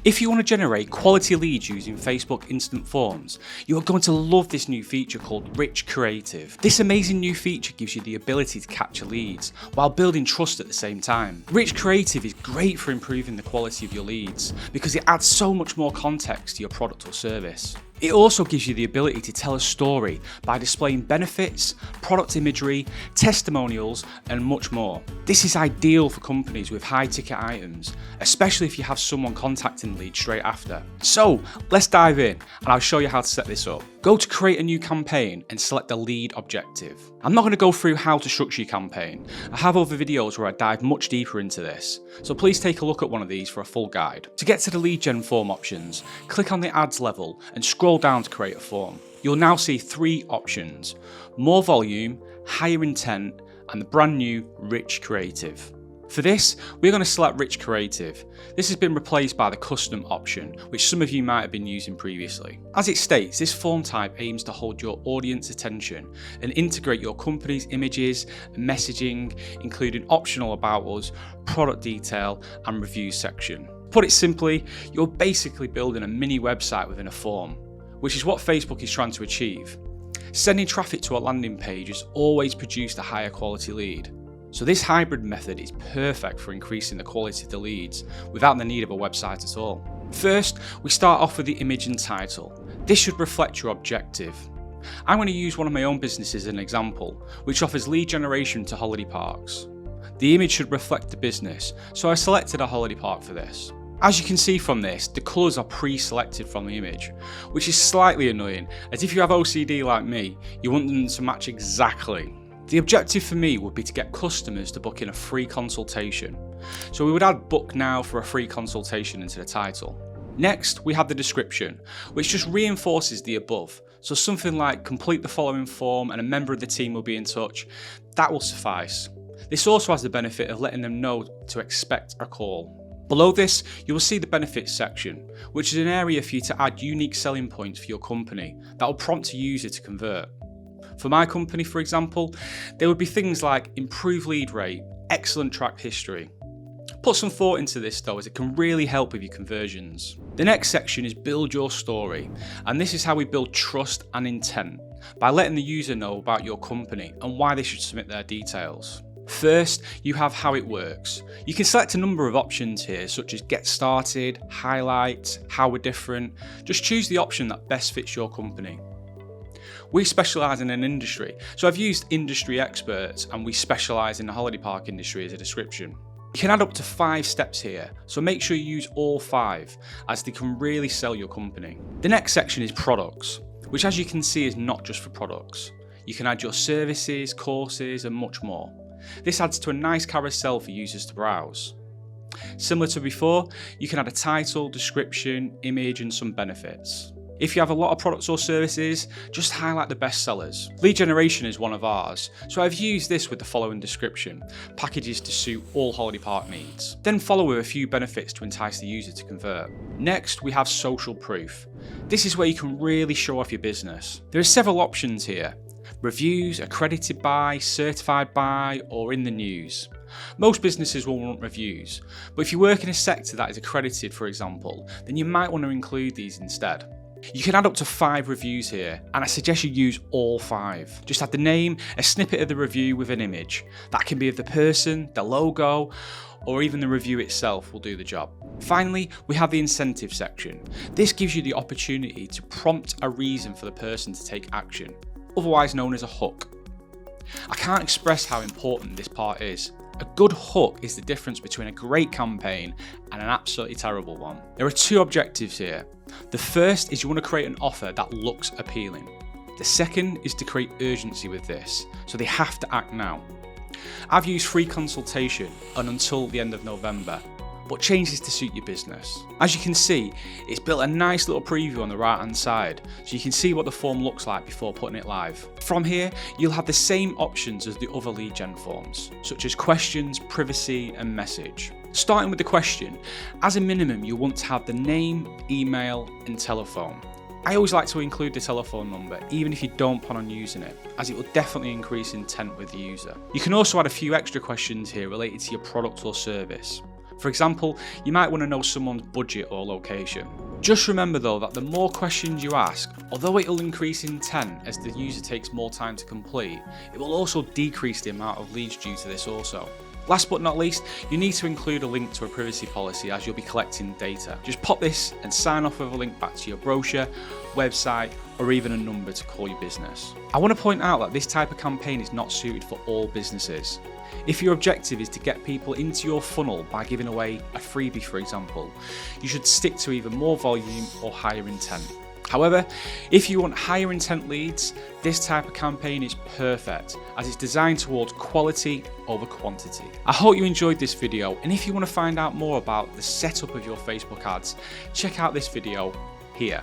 If you want to generate quality leads using Facebook Instant Forms, you are going to love this new feature called Rich Creative. This amazing new feature gives you the ability to capture leads while building trust at the same time. Rich Creative is great for improving the quality of your leads because it adds so much more context to your product or service. It also gives you the ability to tell a story by displaying benefits, product imagery, testimonials, and much more. This is ideal for companies with high ticket items, especially if you have someone contacting the lead straight after. So let's dive in and I'll show you how to set this up. Go to create a new campaign and select the lead objective. I'm not going to go through how to structure your campaign. I have other videos where I dive much deeper into this, so please take a look at one of these for a full guide. To get to the lead gen form options, click on the ads level and scroll down to create a form. You'll now see 3 options: more volume, higher intent, and the brand new Rich Creative. For this, we're going to select Rich Creative. This has been replaced by the custom option, which some of you might have been using previously. As it states, this form type aims to hold your audience attention and integrate your company's images and messaging, including optional about us, product detail, and reviews section. Put it simply, you're basically building a mini website within a form, which is what Facebook is trying to achieve. Sending traffic to a landing page has always produced a higher quality lead. So this hybrid method is perfect for increasing the quality of the leads without the need of a website at all. First, we start off with the image and title. This should reflect your objective. I'm going to use one of my own businesses as an example, which offers lead generation to holiday parks. The image should reflect the business, so I selected a holiday park for this. As you can see from this, the colours are pre-selected from the image, which is slightly annoying, as if you have OCD like me, you want them to match exactly. The objective for me would be to get customers to book in a free consultation. So we would add book now for a free consultation into the title. Next, we have the description, which just reinforces the above. So something like complete the following form and a member of the team will be in touch. That will suffice. This also has the benefit of letting them know to expect a call. Below this, you will see the benefits section, which is an area for you to add unique selling points for your company that will prompt a user to convert. For my company, for example, there would be things like improved lead rate, excellent track history. Put some thought into this though, as it can really help with your conversions. The next section is build your story, and this is how we build trust and intent by letting the user know about your company and why they should submit their details. First, you have how it works. You can select a number of options here, such as get started, highlight, how we're different. Just choose the option that best fits your company. We specialise in an industry, so I've used industry experts, and we specialise in the holiday park industry as a description. You can add up to 5 steps here, so make sure you use all 5, as they can really sell your company. The next section is products, which as you can see is not just for products. You can add your services, courses, and much more. This adds to a nice carousel for users to browse. Similar to before, you can add a title, description, image, and some benefits. If you have a lot of products or services, just highlight the best sellers. Lead generation is one of ours, so I've used this with the following description: packages to suit all holiday park needs. Then follow with a few benefits to entice the user to convert. Next, we have social proof. This is where you can really show off your business. There are several options here: reviews, accredited by, certified by, or in the news. Most businesses will want reviews, but if you work in a sector that is accredited, for example, then you might want to include these instead. You can add up to 5 reviews here, and I suggest you use all 5. Just add the name, a snippet of the review with an image. That can be of the person, the logo, or even the review itself will do the job. Finally, we have the incentive section. This gives you the opportunity to prompt a reason for the person to take action, otherwise known as a hook. I can't express how important this part is. A good hook is the difference between a great campaign and an absolutely terrible one. There are 2 objectives here. The first is you want to create an offer that looks appealing. The second is to create urgency with this, so they have to act now. I've used free consultation and until the end of November, but change this to suit your business. As you can see, it's built a nice little preview on the right hand side, so you can see what the form looks like before putting it live. From here, you'll have the same options as the other lead gen forms, such as questions, privacy, and message. Starting with the question, as a minimum you'll want to have the name, email, and telephone. I always like to include the telephone number, even if you don't plan on using it, as it will definitely increase intent with the user. You can also add a few extra questions here related to your product or service. For example, you might want to know someone's budget or location. Just remember though that the more questions you ask, although it will increase intent as the user takes more time to complete, it will also decrease the amount of leads due to this also. Last but not least, you need to include a link to a privacy policy as you'll be collecting data. Just pop this and sign off with a link back to your brochure, website, or even a number to call your business. I want to point out that this type of campaign is not suited for all businesses. If your objective is to get people into your funnel by giving away a freebie, for example, you should stick to either more volume or higher intent. However, if you want higher intent leads, this type of campaign is perfect as it's designed towards quality over quantity. I hope you enjoyed this video, and if you want to find out more about the setup of your Facebook ads, check out this video here.